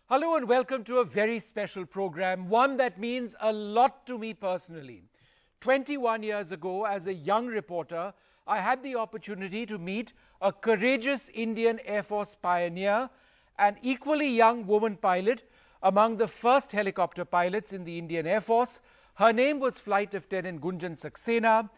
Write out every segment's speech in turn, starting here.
Hello and welcome to a very special program, one that means a lot to me personally. 21 years ago, as a young reporter, I had the opportunity to meet a courageous Indian Air Force pioneer, an equally young woman pilot, among the first helicopter pilots in the Indian Air Force. Her name was Flight Lieutenant Gunjan Saxena.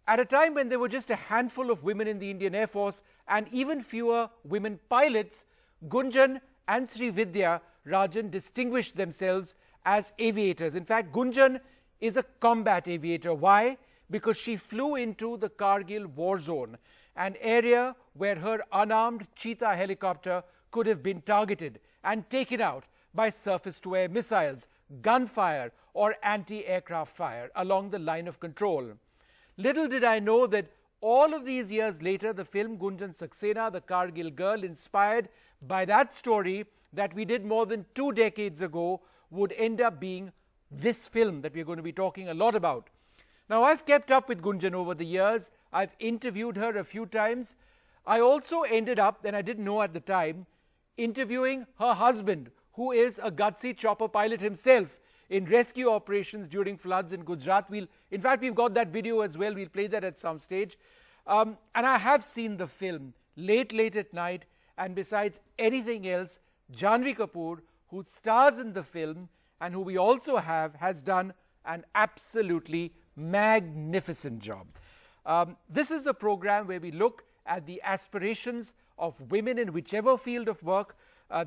At a time when there were just a handful of women in the Indian Air Force and even fewer women pilots, Gunjan and Sri Vidya Rajan distinguished themselves as aviators. In fact, Gunjan is a combat aviator. Why? Because she flew into the Kargil war zone, an area where her unarmed Cheetah helicopter could have been targeted and taken out by surface-to-air missiles, gunfire or anti-aircraft fire along the line of control. Little did I know that all of these years later, the film Gunjan Saxena, The Kargil Girl, inspired by that story that we did more than 2 decades ago, would end up being this film that we're going to be talking a lot about. Now, I've kept up with Gunjan over the years. I've interviewed her a few times. I also ended up, and I didn't know at the time, interviewing her husband, who is a gutsy chopper pilot himself in rescue operations during floods in Gujarat. In fact, we've got that video as well. We'll play that at some stage. And I have seen the film late at night. And besides anything else, Janhvi Kapoor, who stars in the film and who we also have, has done an absolutely magnificent job. This is a program where we look at the aspirations of women in whichever field of work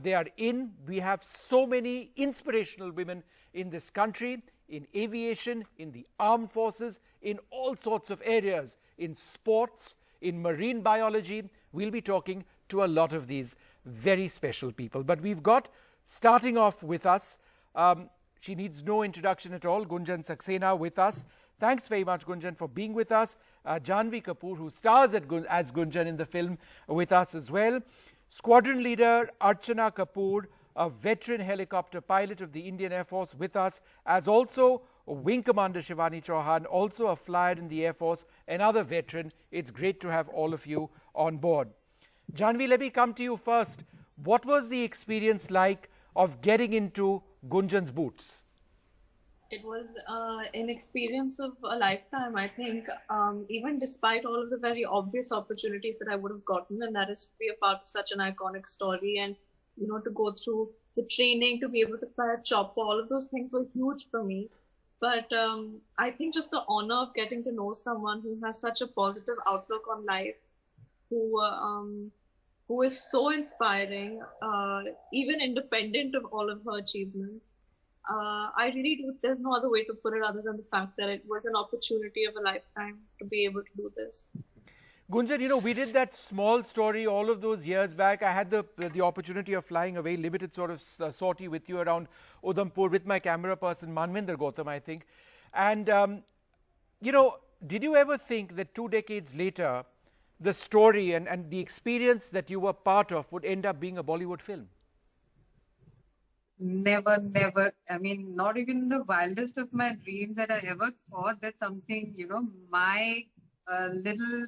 they are in. We have so many inspirational women in this country, in aviation, in the armed forces, in all sorts of areas, in sports, in marine biology. We'll be talking to a lot of these very special people. But we've got, starting off with us, she needs no introduction at all, Gunjan Saxena with us. Thanks very much, Gunjan, for being with us. Janhvi Kapoor, who stars as Gunjan in the film, with us as well. Squadron leader Archana Kapoor, a veteran helicopter pilot of the Indian Air Force, with us, as also Wing Commander Shivani Chauhan, also a flyer in the Air Force, another veteran. It's great to have all of you on board. Janhvi, let me come to you first. What was the experience like of getting into Gunjan's boots? It was an experience of a lifetime, I think, even despite all of the very obvious opportunities that I would have gotten, and that is to be a part of such an iconic story and, you know, to go through the training, to be able to fly a chopper, all of those things were huge for me. But I think just the honor of getting to know someone who has such a positive outlook on life, who is so inspiring, even independent of all of her achievements. I really do, there's no other way to put it other than the fact that it was an opportunity of a lifetime to be able to do this. Gunjan, you know, we did that small story all of those years back. I had the opportunity of flying a very limited sort of sortie with you around Udhampur with my camera person, Manvinder Gautam, I think. And, you know, did you ever think that 2 decades later, the story and the experience that you were part of would end up being a Bollywood film? Never. I mean, not even in the wildest of my dreams that I ever thought that something, you know, my little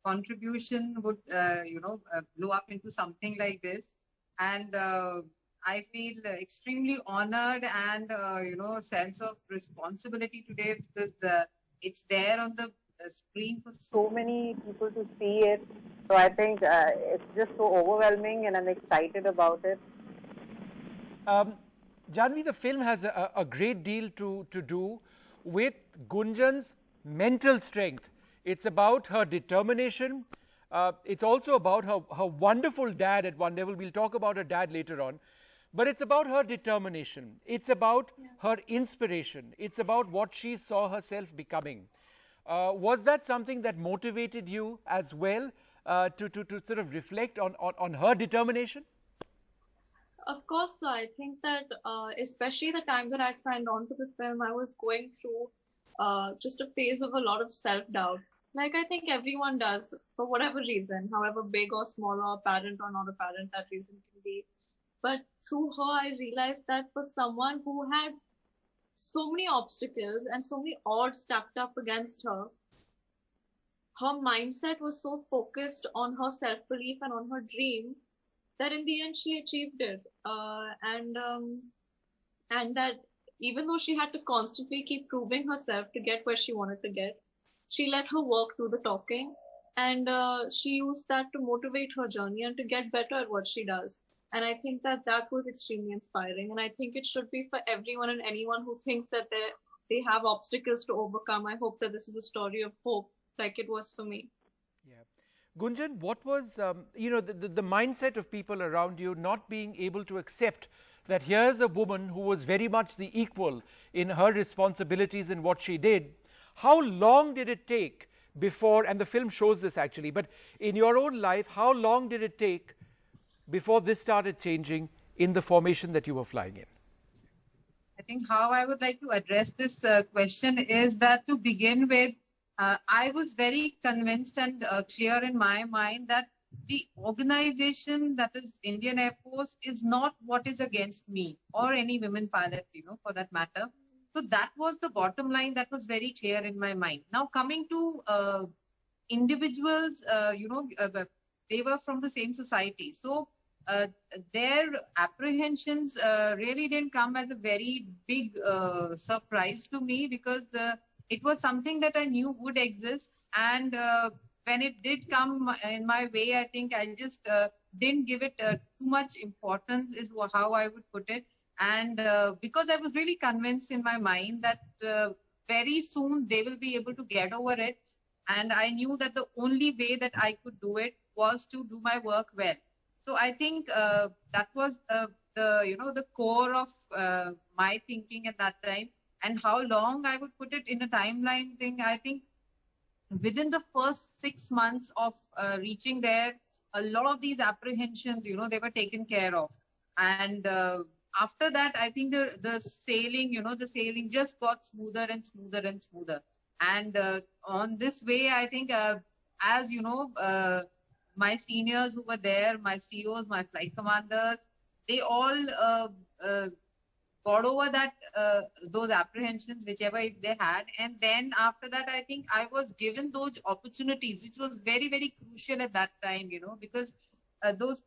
contribution would, blow up into something like this. And I feel extremely honored and, sense of responsibility today because it's there on the screen for so many people to see it. So I think it's just so overwhelming and I'm excited about it. Janhvi, the film has a great deal to do with Gunjan's mental strength. It's about her determination. It's also about her wonderful dad at one level. We'll talk about her dad later on. But it's about her determination. It's about her inspiration. It's about what she saw herself becoming. Was that something that motivated you as well to sort of reflect on her determination? Of course, I think that especially the time that I signed on to the film, I was going through just a phase of a lot of self-doubt. Like I think everyone does, for whatever reason, however big or small or apparent or not apparent that reason can be. But through her, I realized that for someone who had so many obstacles and so many odds stacked up against her, her mindset was so focused on her self-belief and on her dream that in the end she achieved it. And that even though she had to constantly keep proving herself to get where she wanted to get, she let her work do the talking, and she used that to motivate her journey and to get better at what she does. And I think that that was extremely inspiring, and I think it should be for everyone and anyone who thinks that they have obstacles to overcome. I hope that this is a story of hope, like it was for me. Yeah. Gunjan, what was the mindset of people around you not being able to accept that here's a woman who was very much the equal in her responsibilities in what she did? How long did it take before, and the film shows this actually, but in your own life, how long did it take before this started changing in the formation that you were flying in? I think how I would like to address this question is that to begin with, I was very convinced and clear in my mind that the organization that is Indian Air Force is not what is against me or any women pilot, for that matter. So that was the bottom line that was very clear in my mind. Now coming to individuals, they were from the same society. So their apprehensions really didn't come as a very big surprise to me, because it was something that I knew would exist. And when it did come in my way, I think I just didn't give it too much importance, is how I would put it. And because I was really convinced in my mind that very soon they will be able to get over it. And I knew that the only way that I could do it was to do my work well. So I think that was the core of my thinking at that time. And how long I would put it in a timeline thing, I think within the first 6 months of reaching there, a lot of these apprehensions, they were taken care of. And after that, I think the sailing just got smoother and smoother and smoother. And on this way, I think, as my seniors who were there, my COs, my flight commanders, they all got over that those apprehensions, whichever if they had. And then after that, I think I was given those opportunities, which was very, very crucial at that time, because those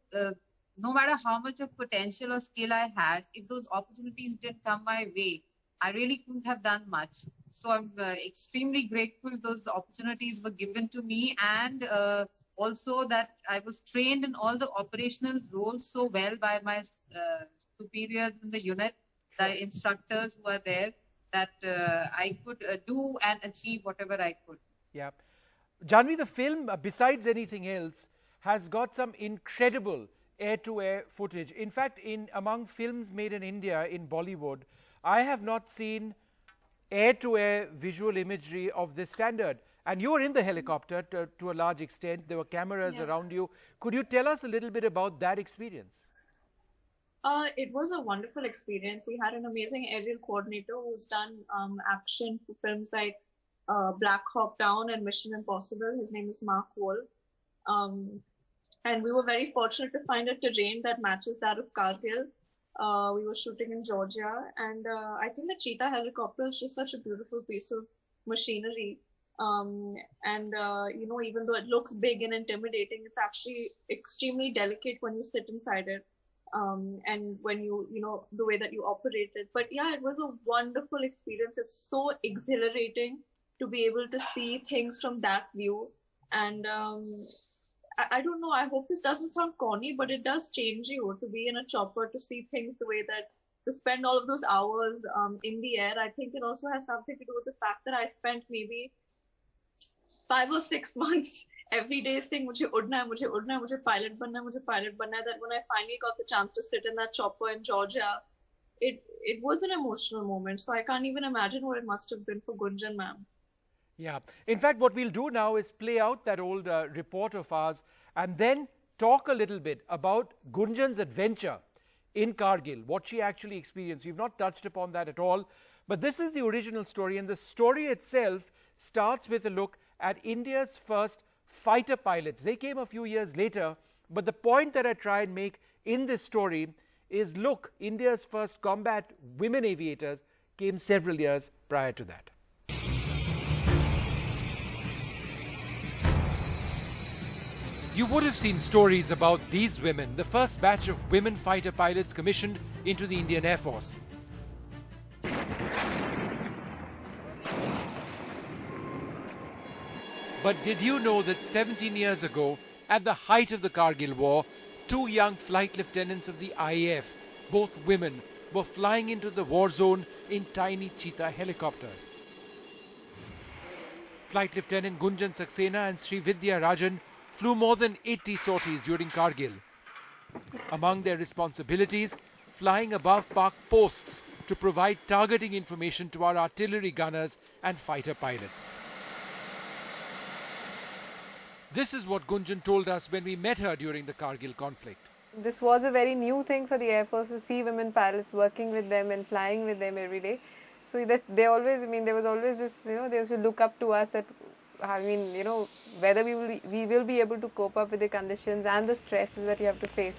no matter how much of potential or skill I had, if those opportunities didn't come my way, I really couldn't have done much. So I'm extremely grateful those opportunities were given to me, and also that I was trained in all the operational roles so well by my superiors in the unit, the instructors who are there, that I could do and achieve whatever I could. Yeah. Janvi, the film, besides anything else, has got some incredible air-to-air footage. In fact, among films made in India, in Bollywood, I have not seen air-to-air visual imagery of this standard. And you were in the helicopter to a large extent. There were cameras around you. Could you tell us a little bit about that experience? It was a wonderful experience. We had an amazing aerial coordinator who's done action for films like Black Hawk Down and Mission Impossible. His name is Mark Wohl. And we were very fortunate to find a terrain that matches that of Kargil. We were shooting in Georgia, and I think the Cheetah helicopter is just such a beautiful piece of machinery. Even though it looks big and intimidating, it's actually extremely delicate when you sit inside it. And when the way that you operate it. But yeah, it was a wonderful experience. It's so exhilarating to be able to see things from that view. And I don't know, I hope this doesn't sound corny, but it does change you to be in a chopper, to see things the way that, to spend all of those hours in the air. I think it also has something to do with the fact that I spent maybe 5 or 6 months every day saying, mujhe udna hai, mujhe pilot banna hai, that when I finally got the chance to sit in that chopper in Georgia, it was an emotional moment. So I can't even imagine what it must have been for Gunjan ma'am. Yeah. In fact, what we'll do now is play out that old report of ours and then talk a little bit about Gunjan's adventure in Kargil, what she actually experienced. We've not touched upon that at all, but this is the original story, and the story itself starts with a look at India's first fighter pilots. They came a few years later, but the point that I try and make in this story is, look, India's first combat women aviators came several years prior to that. You would have seen stories about these women, the first batch of women fighter pilots commissioned into the Indian Air Force. But did you know that 17 years ago, at the height of the Kargil War, two young flight lieutenants of the IAF, both women, were flying into the war zone in tiny Cheetah helicopters? Flight Lieutenant Gunjan Saxena and Sri Vidya Rajan flew more than 80 sorties during Kargil. Among their responsibilities, flying above park posts to provide targeting information to our artillery gunners and fighter pilots. This is what Gunjan told us when we met her during the Kargil conflict. This was a very new thing for the Air Force to see women pilots working with them and flying with them every day. So that they always, there was always this, they used to look up to us that, whether we will be able to cope up with the conditions and the stresses that you have to face.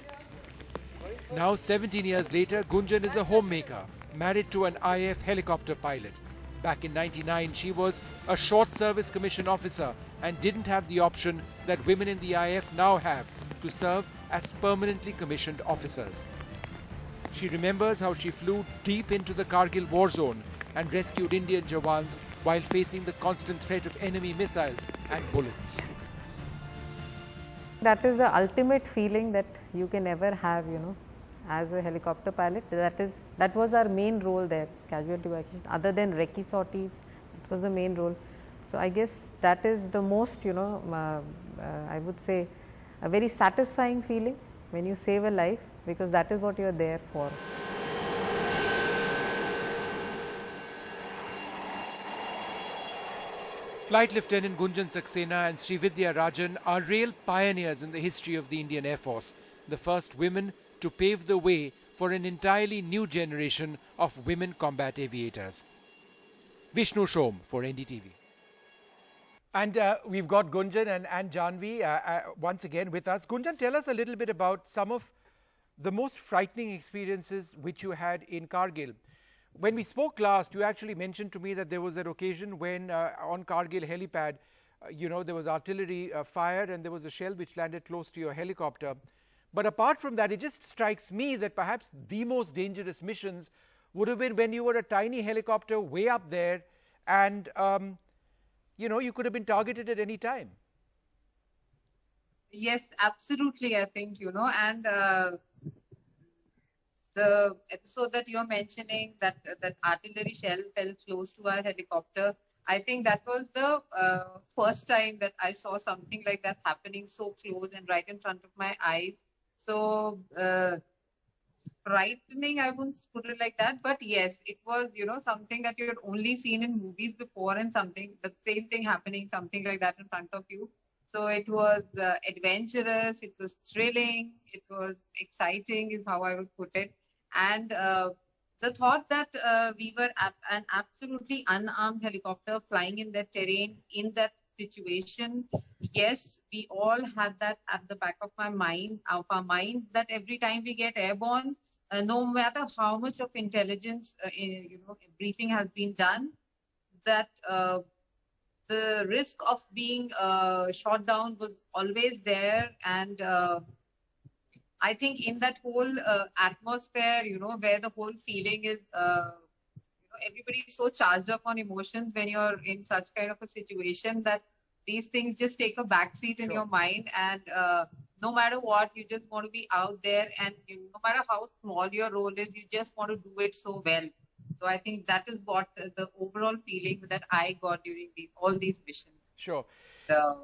Now, 17 years later, Gunjan is a homemaker, married to an IAF helicopter pilot. Back in '99, she was a short service commission officer and didn't have the option that women in the IAF now have to serve as permanently commissioned officers. She remembers how she flew deep into the Kargil war zone and rescued Indian Jawans while facing the constant threat of enemy missiles and bullets. That is the ultimate feeling that you can ever have, as a helicopter pilot. That was our main role there, casualty evacuation. Other than recce sorties, it was the main role. So I guess that is the most, I would say, a very satisfying feeling when you save a life, because that is what you are there for. Flight Lieutenant Gunjan Saxena and Sri Vidya Rajan are real pioneers in the history of the Indian Air Force, the first women to pave the way for an entirely new generation of women combat aviators. Vishnu Shom for NDTV. And we've got Gunjan and Janvi once again with us. Gunjan, tell us a little bit about some of the most frightening experiences which you had in Kargil. When we spoke last, you actually mentioned to me that there was an occasion when on Kargil helipad, there was artillery fire and there was a shell which landed close to your helicopter. But apart from that, it just strikes me that perhaps the most dangerous missions would have been when you were a tiny helicopter way up there and, you could have been targeted at any time. Yes, absolutely, I think, and the episode that you're mentioning, that artillery shell fell close to our helicopter, I think that was the first time that I saw something like that happening so close and right in front of my eyes. So frightening, I wouldn't put it like that, but yes, it was, something that you had only seen in movies before, and the same thing happening, something like that in front of you. So it was adventurous, it was thrilling, it was exciting is how I would put it. And the thought that we were an absolutely unarmed helicopter flying in that terrain, in that situation, yes, we all had that at the back of our minds, that every time we get airborne, no matter how much of intelligence, briefing has been done, that the risk of being shot down was always there. And I think in that whole atmosphere, where the whole feeling is, everybody is so charged up on emotions when you're in such kind of a situation, that these things just take a backseat in your mind. And no matter what, you just want to be out there, and no matter how small your role is, you just want to do it so well. So I think that is what the overall feeling that I got during all these missions. Sure. The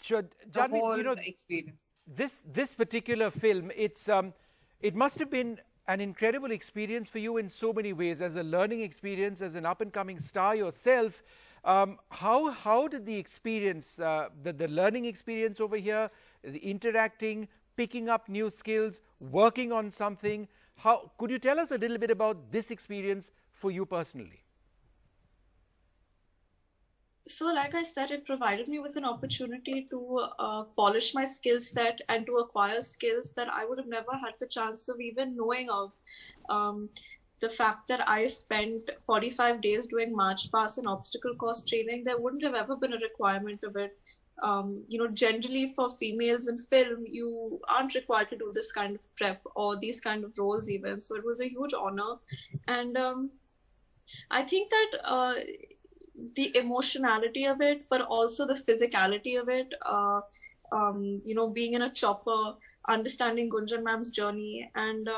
Janvi, whole experience. This particular film, it must have been an incredible experience for you in so many ways, as a learning experience, as an up-and-coming star yourself. How did the experience, the learning experience over here, the interacting, picking up new skills, working on something, could you tell us a little bit about this experience for you personally? So like I said, it provided me with an opportunity to polish my skill set and to acquire skills that I would have never had the chance of even knowing of. The fact that I spent 45 days doing march pass and obstacle course training, there wouldn't have ever been a requirement of it generally for females in film, you aren't required to do this kind of prep or these kind of roles even. So it was a huge honor. And I think that the emotionality of it, but also the physicality of it, being in a chopper, understanding Gunjan ma'am's journey, and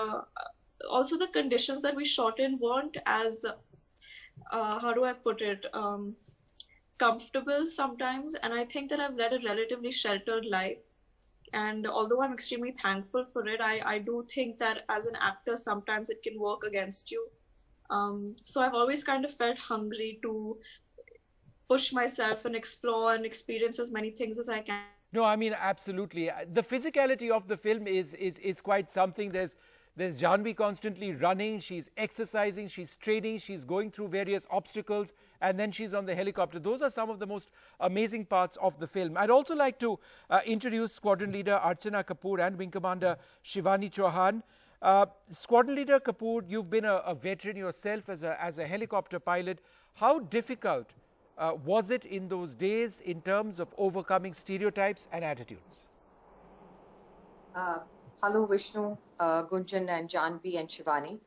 also the conditions that we shot in weren't as, how do I put it, comfortable sometimes. And I think that I've led a relatively sheltered life. And although I'm extremely thankful for it, I do think that as an actor, sometimes it can work against you. So I've always kind of felt hungry to push myself and explore and experience as many things as I can. No, I mean, absolutely. The physicality of the film is quite something. There's Janhvi constantly running, she's exercising, she's training, she's going through various obstacles, and then she's on the helicopter. Those are some of the most amazing parts of the film. I'd also like to introduce Squadron Leader Archana Kapoor and Wing Commander Shivani Chauhan. Squadron Leader Kapoor, you've been a veteran yourself as a helicopter pilot. How difficult was it in those days in terms of overcoming stereotypes and attitudes? Hello, Vishnu, Gunjan and Janhvi and Shivani.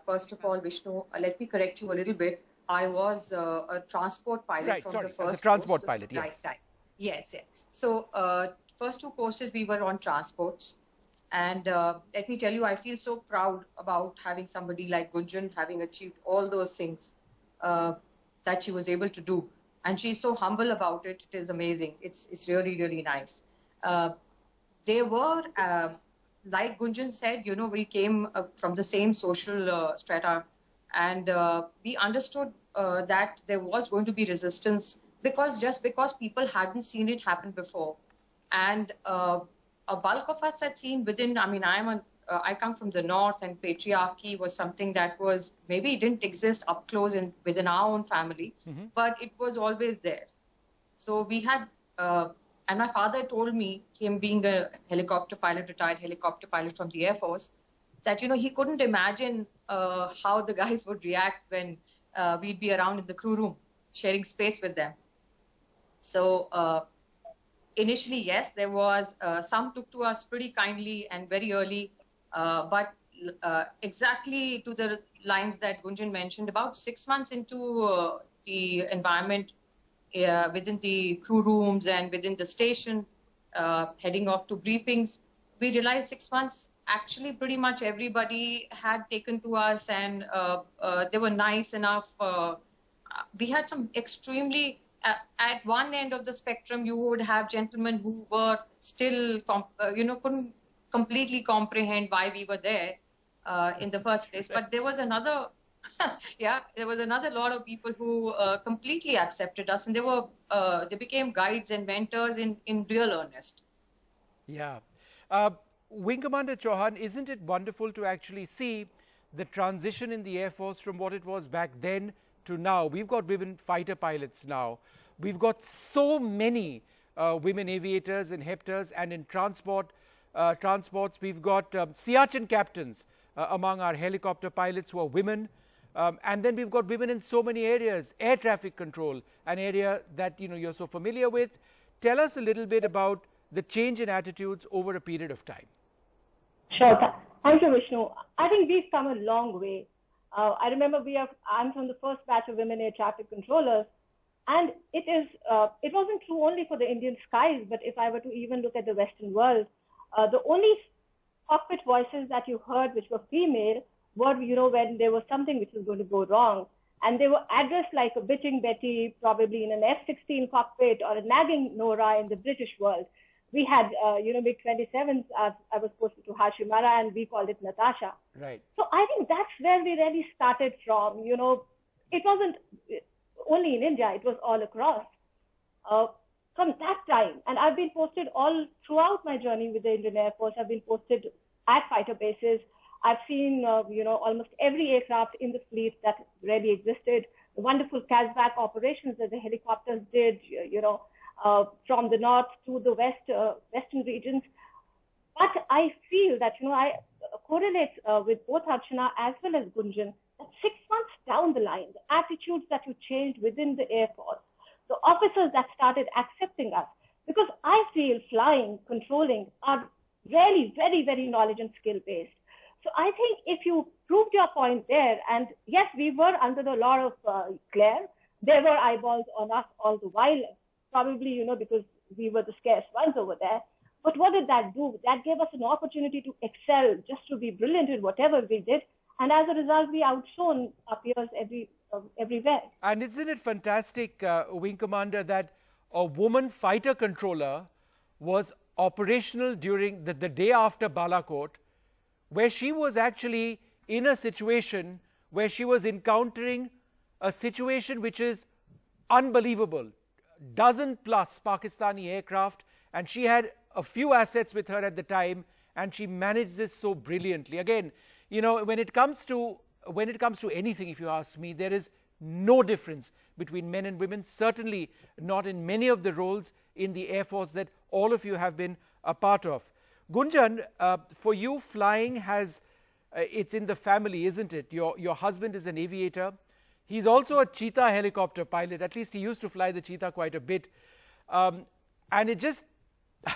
First of all, Vishnu, let me correct you a little bit. I was a transport pilot from the first transport pilot, yes. Right. Yes. So, first 2 courses we were on transports. And let me tell you, I feel so proud about having somebody like Gunjan having achieved all those things that she was able to do. And she's so humble about it. It is amazing. It's really, really nice. They were, like Gunjan said, we came from the same social strata, and we understood that there was going to be resistance because people hadn't seen it happen before. And a bulk of us had seen within, I come from the north, and patriarchy was something that was, maybe it didn't exist up close within our own family, but it was always there. So we had, and my father told me, him being a retired helicopter pilot from the Air Force, that, he couldn't imagine how the guys would react when we'd be around in the crew room, sharing space with them. So initially, yes, there was, some took to us pretty kindly and very early, but exactly to the lines that Gunjan mentioned, about 6 months into the environment, within the crew rooms and within the station, heading off to briefings, we realized 6 months, actually pretty much everybody had taken to us, and they were nice enough. We had some extremely, at one end of the spectrum, you would have gentlemen who were still, couldn't completely comprehend why we were there in the first place. But there was another, there was another lot of people who completely accepted us, and they became guides and mentors in real earnest. Yeah. Wing Commander Chauhan, isn't it wonderful to actually see the transition in the Air Force from what it was back then to now? We've got women fighter pilots now. We've got so many women aviators in Hepters and in transports. We've got Siachen captains among our helicopter pilots who are women. And then we've got women in so many areas. Air traffic control, an area that you're so familiar with. Tell us a little bit about the change in attitudes over a period of time. Sure. Thank you, Vishnu. I think we've come a long way. I remember I'm from the first batch of women air traffic controllers, and it wasn't true only for the Indian skies, but if I were to even look at the Western world, the only cockpit voices that you heard which were female were, when there was something which was going to go wrong. And they were addressed like a bitching Betty, probably in an F-16 cockpit, or a nagging Nora in the British world. We had, MiG-27s, I was posted to Hashimara, and we called it Natasha. Right. So I think that's where we really started from. It wasn't only in India, it was all across. From that time, and I've been posted all throughout my journey with the Indian Air Force. I've been posted at fighter bases. I've seen, almost every aircraft in the fleet that really existed. The wonderful CASVAC operations that the helicopters did, from the north to the western regions. But I feel that, I correlate with both Archana as well as Gunjan, that 6 months down the line, the attitudes that you changed within the Air Force, the officers that started accepting us, because I feel flying, controlling are really very, very knowledge and skill based. So I think if you proved your point there, and yes, we were under a lot of glare. There were eyeballs on us all the while, probably, because we were the scarce ones over there. But what did that do? That gave us an opportunity to excel, just to be brilliant in whatever we did. And as a result, we outshone our peers everywhere. And isn't it fantastic, Wing Commander, that a woman fighter controller was operational during the day after Balakot, where she was actually in a situation where she was encountering a situation which is unbelievable. Dozen plus Pakistani aircraft, and she had a few assets with her at the time, and she managed this so brilliantly. Again, when it comes to anything, if you ask me, there is no difference between men and women, certainly not in many of the roles in the Air Force that all of you have been a part of. Gunjan, for you, flying it's in the family, isn't it? Your husband is an aviator. He's also a Cheetah helicopter pilot. At least he used to fly the Cheetah quite a bit. And it just,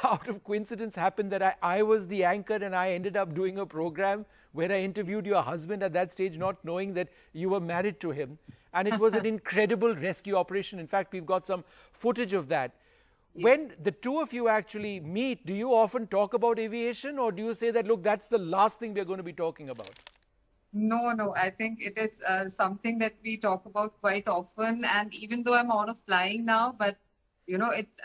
out of coincidence, happened that I was the anchor, and I ended up doing a program where I interviewed your husband at that stage, not knowing that you were married to him. And it was an incredible rescue operation. In fact, we've got some footage of that. When the two of you actually meet, do you often talk about aviation, or do you say that, look, that's the last thing we're going to be talking about? No. I think it is something that we talk about quite often. And even though I'm out of flying now, but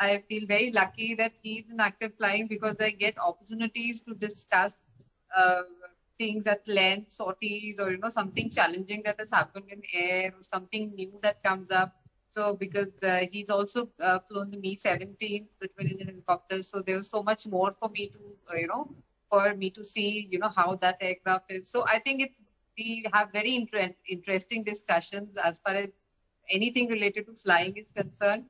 I feel very lucky that he's in active flying, because I get opportunities to discuss things at length, sorties, or something challenging that has happened in air, or something new that comes up. So because he's also flown the Mi-17s, the twin-engine helicopters, so there was so much more for me to, for me to see, how that aircraft is. So I think we have very interesting discussions as far as anything related to flying is concerned.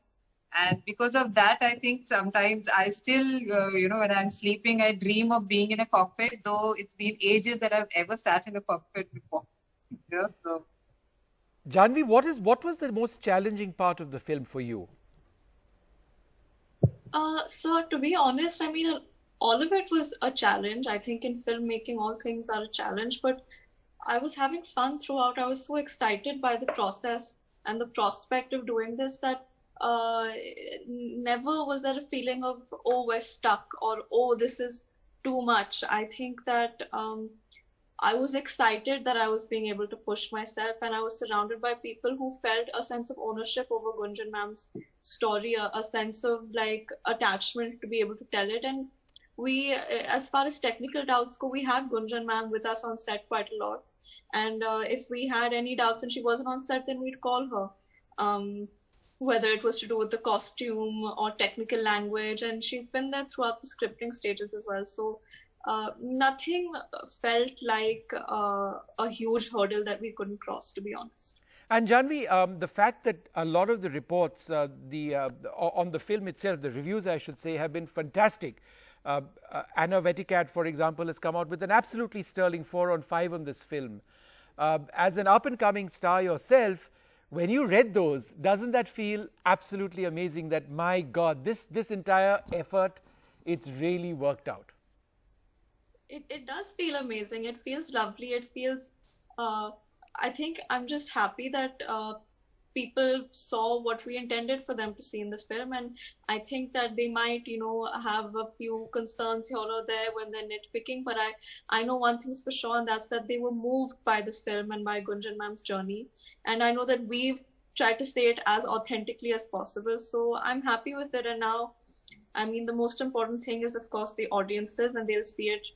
And because of that, I think sometimes I still, when I'm sleeping, I dream of being in a cockpit, though it's been ages that I've ever sat in a cockpit before. So. Janvi, what was the most challenging part of the film for you? So to be honest, I mean, all of it was a challenge. I think in filmmaking, all things are a challenge, but I was having fun throughout. I was so excited by the process and the prospect of doing this that never was there a feeling of, oh, we're stuck, or, oh, this is too much. I think that I was excited that I was being able to push myself, and I was surrounded by people who felt a sense of ownership over Gunjan ma'am's story, a sense of attachment to be able to tell it. And we, as far as technical doubts go, we had Gunjan ma'am with us on set quite a lot. And if we had any doubts and she wasn't on set, then we'd call her, whether it was to do with the costume or technical language. And she's been there throughout the scripting stages as well. So nothing felt like a huge hurdle that we couldn't cross, to be honest. And Janvi, the fact that a lot of the reports on the film itself, the reviews I should say, have been fantastic. Anna Vetikat, for example, has come out with an absolutely sterling 4 on 5 on this film. As an up-and-coming star yourself, when you read those, doesn't that feel absolutely amazing that, my God, this entire effort, it's really worked out? It does feel amazing. It feels lovely. It feels, I think I'm just happy that people saw what we intended for them to see in the film. And I think that they might, have a few concerns here or there when they're nitpicking. But I know one thing's for sure, and that's that they were moved by the film and by Gunjan ma'am's journey. And I know that we've tried to say it as authentically as possible. So I'm happy with it. And now, I mean, the most important thing is, of course, the audiences, and they'll see it.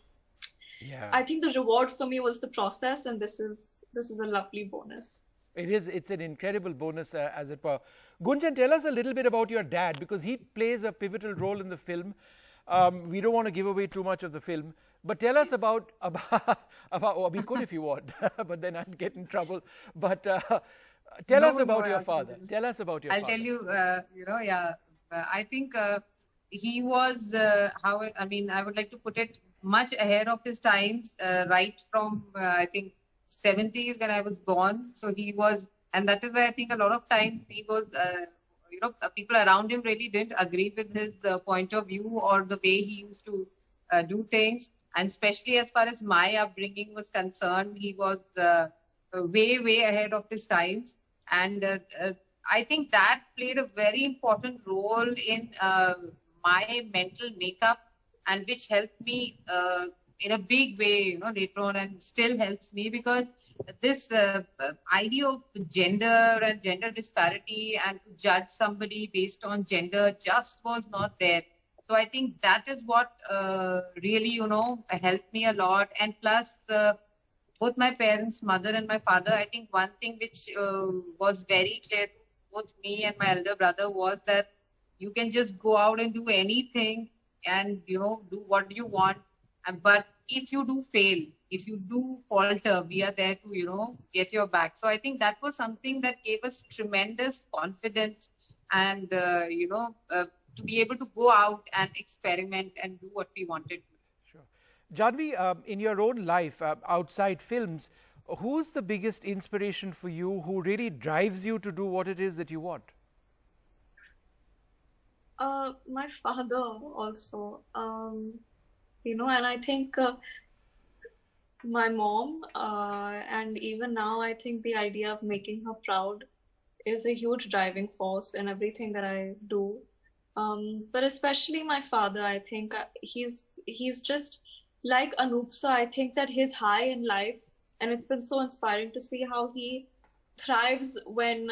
Yeah. I think the reward for me was the process, and this is a lovely bonus. It is. It's an incredible bonus, as it were. Gunjan, tell us a little bit about your dad, because he plays a pivotal role in the film. We don't want to give away too much of the film, but tell us about or we could if you want, but then I'd get in trouble. But tell us about your father. Tell us about your father. I'll tell you, I think he was, I would like to put it, much ahead of his times, right from, I think, 70s when I was born. So he was, and that is why I think a lot of times he was people around him really didn't agree with his point of view or the way he used to do things. And especially as far as my upbringing was concerned, he was way ahead of his times. And I think that played a very important role in my mental makeup, and which helped me in a big way, later on, and still helps me, because this idea of gender and gender disparity and to judge somebody based on gender just was not there. So I think that is what really, helped me a lot. And plus, both my parents, mother and my father, I think one thing which was very clear to both me and my elder brother was that you can just go out and do anything and, do what you want. But if you do fail, if you do falter, we are there to, get your back. So I think that was something that gave us tremendous confidence and, to be able to go out and experiment and do what we wanted. Sure. Janhvi, in your own life, outside films, who's the biggest inspiration for you, who really drives you to do what it is that you want? My father also, and I think my mom, and even now, I think the idea of making her proud is a huge driving force in everything that I do. But especially my father, I think he's just like Anoopsa. I think that his high in life, and it's been so inspiring to see how he thrives when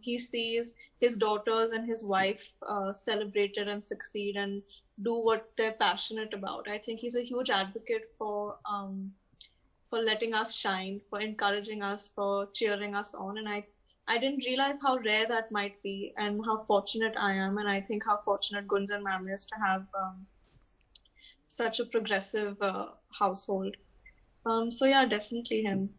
he sees his daughters and his wife celebrated and succeed and do what they're passionate about. I think he's a huge advocate for letting us shine, for encouraging us, for cheering us on. And I didn't realize how rare that might be and how fortunate I am. And I think how fortunate Gunjan ma'am is to have such a progressive household. So yeah, definitely him.